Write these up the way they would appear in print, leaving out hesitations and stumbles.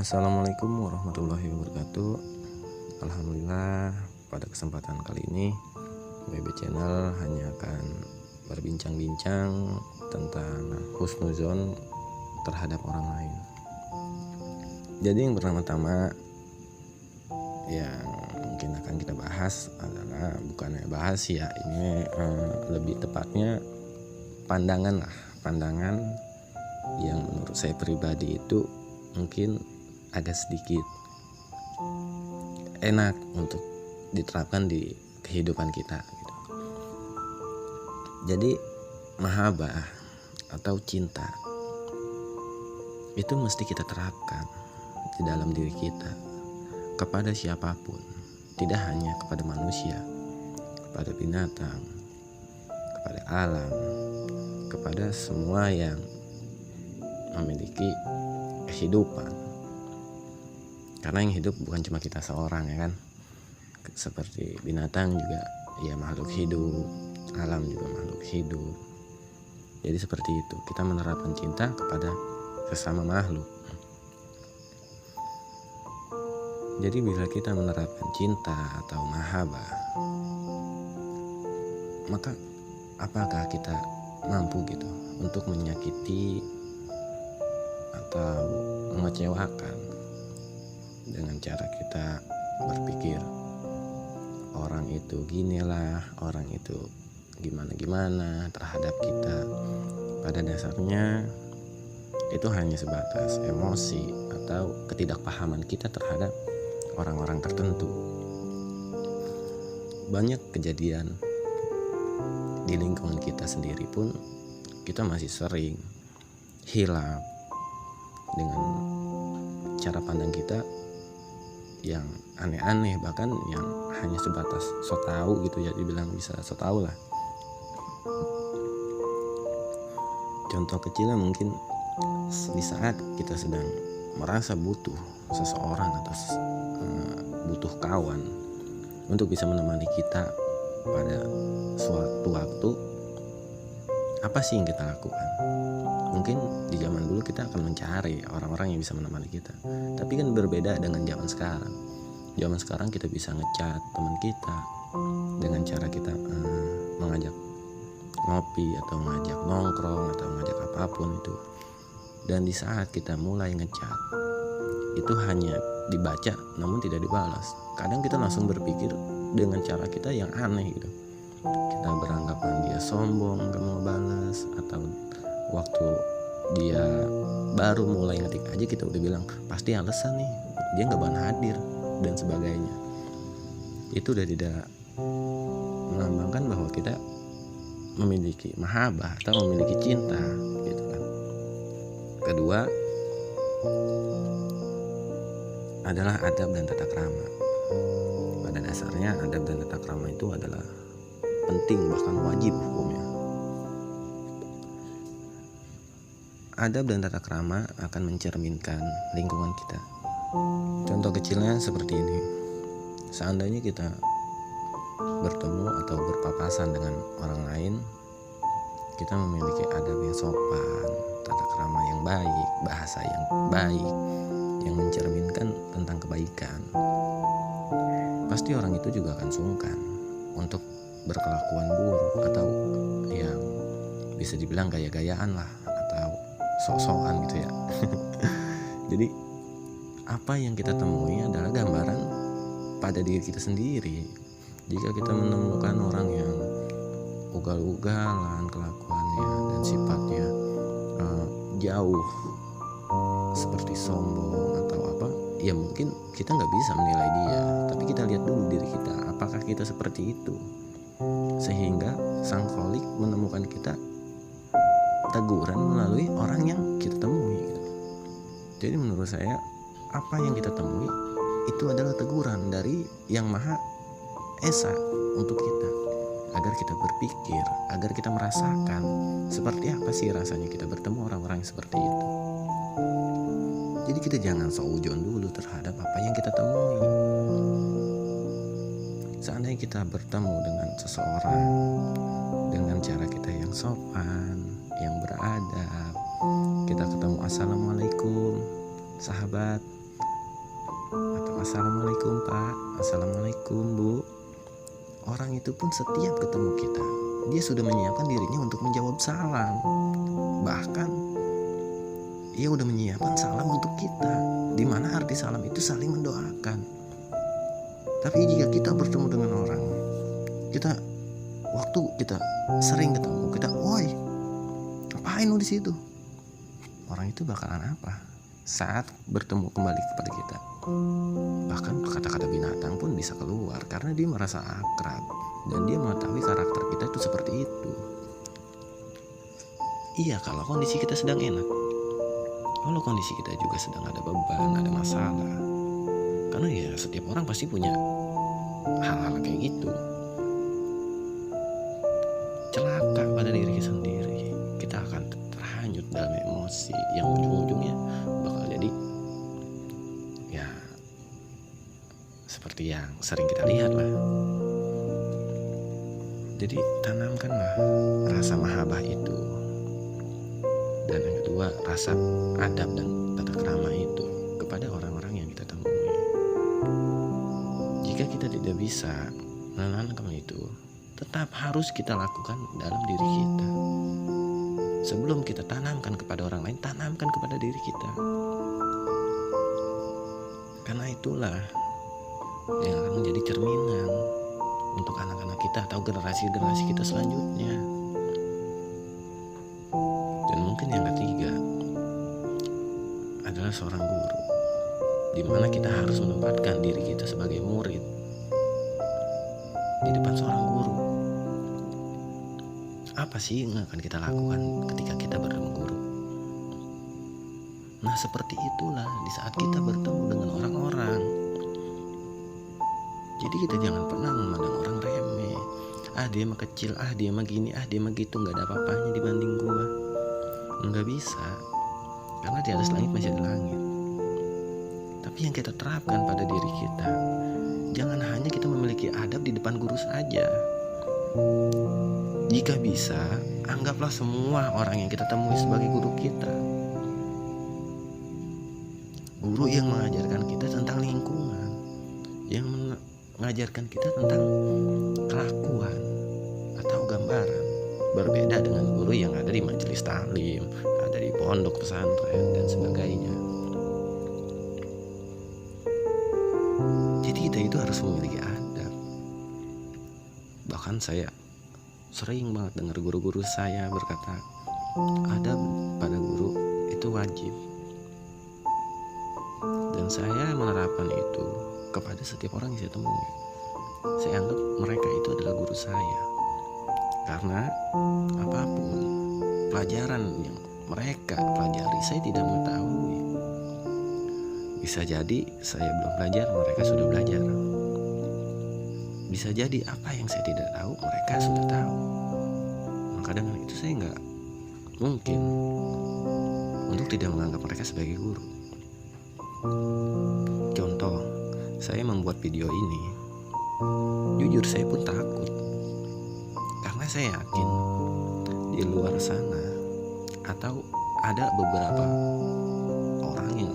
Assalamualaikum warahmatullahi wabarakatuh. Alhamdulillah, pada kesempatan kali ini WB Channel hanya akan berbincang-bincang tentang husnuzon terhadap orang lain. Jadi yang pertama-tama yang mungkin akan kita bahas adalah, bukannya bahas ya, ini lebih tepatnya pandangan yang menurut saya pribadi itu mungkin agak sedikit enak untuk diterapkan di kehidupan kita gitu. Jadi mahabbah atau cinta itu mesti kita terapkan di dalam diri kita kepada siapapun, tidak hanya kepada manusia, kepada binatang, kepada alam, kepada semua yang memiliki kehidupan. Karena yang hidup bukan cuma kita seorang, ya kan? Seperti binatang juga ya makhluk hidup, alam juga makhluk hidup. Jadi seperti itu, kita menerapkan cinta kepada sesama makhluk. Jadi bila kita menerapkan cinta atau mahabbah, maka apakah kita mampu gitu untuk menyakiti atau mengecewakan dengan cara kita berpikir orang itu ginilah, orang itu gimana-gimana terhadap kita. Pada dasarnya itu hanya sebatas emosi atau ketidakpahaman kita terhadap orang-orang tertentu. Banyak kejadian di lingkungan kita sendiri pun kita masih sering hilaf dengan cara pandang kita yang aneh-aneh, bahkan yang hanya sebatas so tahu gitu ya, dibilang bisa so tahu lah. Contoh kecilnya mungkin di saat kita sedang merasa butuh seseorang atau butuh kawan untuk bisa menemani kita pada suatu waktu, apa sih yang kita lakukan? Mungkin di zaman dulu kita akan mencari orang-orang yang bisa menemani kita, tapi kan berbeda dengan zaman sekarang. Zaman sekarang kita bisa ngechat teman kita dengan cara kita mengajak ngopi atau ngajak nongkrong atau ngajak apapun itu. Dan di saat kita mulai ngechat, itu hanya dibaca namun tidak dibalas. Kadang kita langsung berpikir dengan cara kita yang aneh gitu. Kita beranggapan dia sombong gak mau balas, atau waktu dia baru mulai ngetik aja kita udah bilang pasti alasan nih, dia gak bakalan hadir dan sebagainya. Itu udah tidak melambangkan bahwa kita memiliki mahabbah atau memiliki cinta gitu kan. Kedua adalah adab dan tata krama. Pada dasarnya adab dan tata krama itu adalah penting, bahkan wajib hukumnya. Adab dan tata krama akan mencerminkan lingkungan kita. Contoh kecilnya seperti ini. Seandainya kita bertemu atau berpapasan dengan orang lain, kita memiliki adab yang sopan, tata krama yang baik, bahasa yang baik, yang mencerminkan tentang kebaikan. Pasti orang itu juga akan sungkan untuk berkelakuan buruk atau yang bisa dibilang gaya-gayaan lah, atau sok-sokan gitu ya. Jadi apa yang kita temui adalah gambaran pada diri kita sendiri. Jika kita menemukan orang yang ugal-ugalan kelakuannya dan sifatnya jauh seperti sombong atau apa, ya mungkin kita nggak bisa menilai dia, tapi kita lihat dulu diri kita, apakah kita seperti itu, sehingga sang kholik menemukan kita teguran melalui orang yang kita temui gitu. Jadi menurut saya apa yang kita temui itu adalah teguran dari Yang Maha Esa untuk kita, agar kita berpikir, agar kita merasakan seperti apa sih rasanya kita bertemu orang-orang yang seperti itu. Jadi kita jangan seujon dulu terhadap apa yang kita temui. Seandainya kita bertemu dengan seseorang dengan cara kita yang sopan, yang beradab, kita ketemu assalamualaikum sahabat, atau assalamualaikum Pak, assalamualaikum Bu. Orang itu pun setiap ketemu kita, dia sudah menyiapkan dirinya untuk menjawab salam. Bahkan ia udah menyiapkan salam untuk kita, di mana arti salam itu saling mendoakan. Tapi jika kita bertemu dengan orang, waktu kita sering ketemu, woi, ngapain lu di situ? Orang itu bakalan apa? Saat bertemu kembali kepada kita, bahkan kata-kata binatang pun bisa keluar karena dia merasa akrab dan dia mengetahui karakter kita itu seperti itu. Iya, kalau kondisi kita sedang enak, kalau kondisi kita juga sedang ada beban, ada masalah, karena ya setiap orang pasti punya hal-hal kayak gitu. Celaka pada diri kita sendiri, kita akan terhanyut dalam emosi yang ujung-ujungnya bakal jadi ya seperti yang sering kita lihat lah. Jadi tanamkanlah rasa mahabbah itu, dan yang kedua rasa adab dan tata krama itu kepada orang-orang yang kita temui. Jika kita tidak bisa menanamkan itu, tetap harus kita lakukan dalam diri kita. Sebelum kita tanamkan kepada orang lain, tanamkan kepada diri kita. Karena itulah yang akan menjadi cerminan untuk anak-anak kita atau generasi-generasi kita selanjutnya. Dan mungkin yang ketiga adalah seorang guru, di mana kita harus menempatkan diri kita sebagai murid di depan seorang guru. Apa sih yang akan kita lakukan ketika kita bertemu guru? Nah, seperti itulah di saat kita bertemu dengan orang-orang. Jadi kita jangan pernah memandang orang remeh. Dia mah kecil, dia mah gini, dia mah gitu, gak ada apa-apanya dibanding gua. Nggak bisa, karena di atas langit masih ada langit. Tapi yang kita terapkan pada diri kita, jangan hanya kita memiliki adab di depan guru saja. Jika bisa, anggaplah semua orang yang kita temui sebagai guru kita. Guru yang mengajarkan kita tentang lingkungan, yang mengajarkan kita tentang kelakuan atau gambaran. Berbeda dengan guru yang ada di majelis taklim, ada di pondok pesantren dan sebagainya. Jadi kita itu harus memiliki adab. Bahkan saya sering banget dengar guru-guru saya berkata, adab pada guru itu wajib. Dan saya menerapkan itu kepada setiap orang yang saya temui. Saya anggap mereka itu adalah guru saya. Karena apapun pelajaran yang mereka pelajari, saya tidak mengetahui. Bisa jadi saya belum belajar, mereka sudah belajar. Bisa jadi apa yang saya tidak tahu, mereka sudah tahu. Maka dengan itu saya nggak mungkin untuk tidak menganggap mereka sebagai guru. Contoh, saya membuat video ini, jujur saya pun takut. Karena saya yakin di luar sana atau ada beberapa orang yang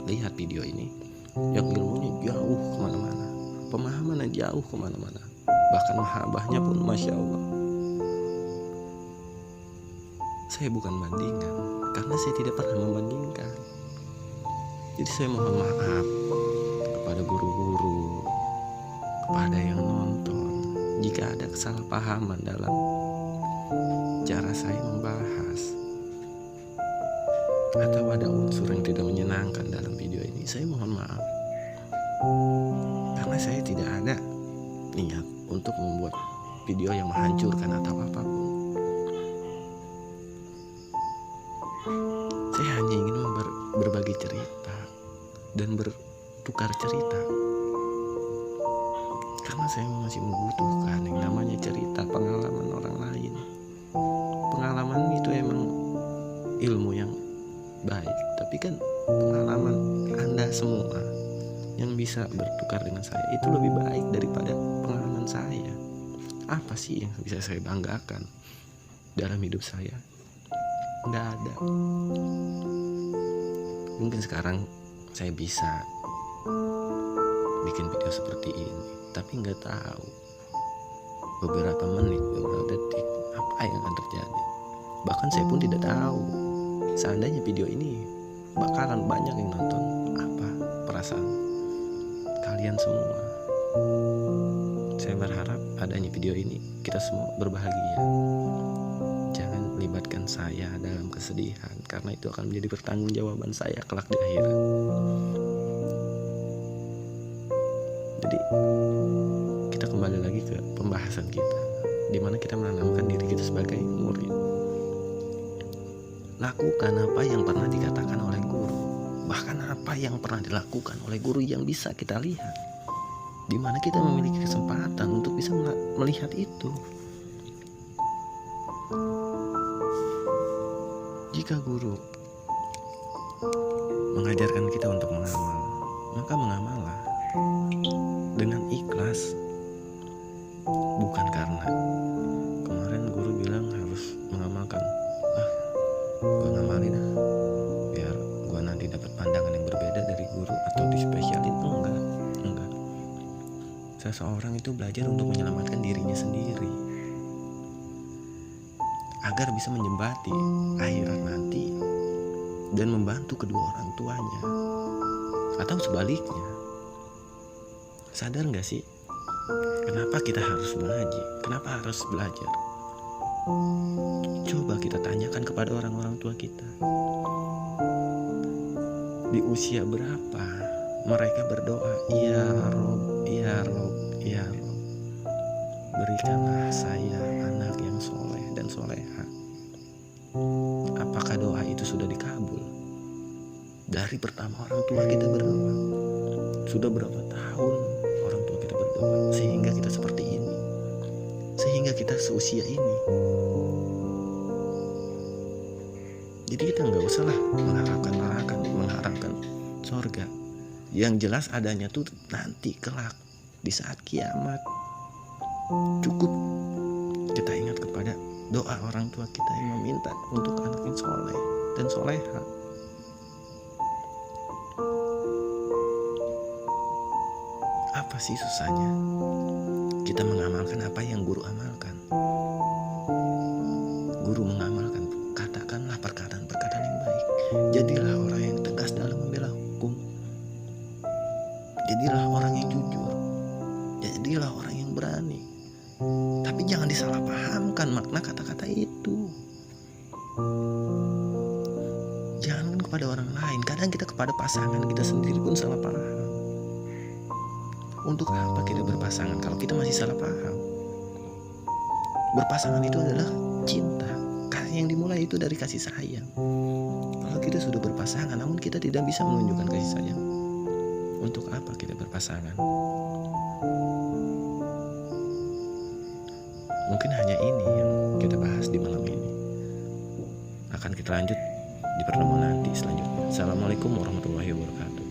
lihat video ini yang ilmunya jauh kemana-mana, pemahamannya jauh kemana-mana, bahkan mahabbahnya pun Masya Allah. Saya bukan bandingan, karena saya tidak pernah membandingkan. Jadi saya mohon maaf kepada guru-guru, kepada yang nonton, jika ada kesalahpahaman dalam cara saya membahas atau ada unsur yang tidak menyenangkan dalam video ini, saya mohon maaf. Karena saya tidak ada niat untuk membuat video yang menghancurkan atau apapun. Saya hanya ingin berbagi cerita dan bertukar cerita. Karena saya masih membutuhkan yang namanya cerita pengalaman orang lain. Pengalaman itu emang ilmu yang baik, tapi kan pengalaman Anda semua yang bisa bertukar dengan saya itu lebih baik daripada pengalaman saya. Apa sih yang bisa saya banggakan dalam hidup saya? Nggak ada. Mungkin sekarang saya bisa bikin video seperti ini, tapi nggak tahu beberapa menit, beberapa detik apa yang akan terjadi. Bahkan saya pun tidak tahu seandainya video ini bakalan banyak yang nonton, apa perasaan kalian semua. Saya berharap adanya video ini kita semua berbahagia. Jangan libatkan saya dalam kesedihan, karena itu akan menjadi pertanggungjawaban saya kelak di akhirat. Jadi kita kembali lagi ke pembahasan kita, di mana kita menanamkan diri kita sebagai murid. Lakukan apa yang pernah dikatakan oleh guru, bahkan apa yang pernah dilakukan oleh guru yang bisa kita lihat, di mana kita memiliki kesempatan untuk bisa melihat itu. Jika guru mengajarkan kita untuk mengamal, maka mengamallah dengan ikhlas, bukan karena kemarin guru bilang harus mengamalkan, gue ngamalin biar gue nanti dapat pandangan yang berbeda dari guru atau dispesialin. Enggak. Seseorang itu belajar untuk menyelamatkan dirinya sendiri agar bisa menjembati akhirat nanti dan membantu kedua orang tuanya, atau sebaliknya. Sadar gak sih kenapa kita harus mengaji, kenapa harus belajar? Coba kita tanyakan kepada orang-orang tua kita, di usia berapa mereka berdoa, ya Rob, ya Rob, ya Rob, berikanlah saya anak yang soleh dan soleha. Apakah doa itu sudah dikabul? Dari pertama orang tua kita berdoa, sudah berapa tahun orang tua kita berdoa sehingga kita seperti ini, sehingga kita seusia ini. Jadi kita nggak usah lah mengharapkan neraka, mengharapkan sorga. Yang jelas adanya tuh nanti kelak di saat kiamat. Cukup kita ingat kepada doa orang tua kita yang meminta untuk anak yang soleh dan soleha. Apa sih susahnya kita mengamalkan apa yang guru amalkan? Guru mengamalkan, katakanlah perkataan-perkataan yang baik. Jadilah orang yang tegas dalam membela hukum. Jadilah orang yang jujur. Jadilah orang yang berani. Tapi jangan disalahpahamkan makna kata-kata itu. Jangan kepada orang lain. Kadang kita kepada pasangan kita sendiri pun salah paham. Untuk apa kita berpasangan kalau kita masih salah paham? Berpasangan itu adalah cinta. Karena yang dimulai itu dari kasih sayang. Kalau kita sudah berpasangan namun kita tidak bisa menunjukkan kasih sayang, untuk apa kita berpasangan? Mungkin hanya ini yang kita bahas di malam ini. Akan kita lanjut di pertemuan nanti selanjutnya. Assalamualaikum warahmatullahi wabarakatuh.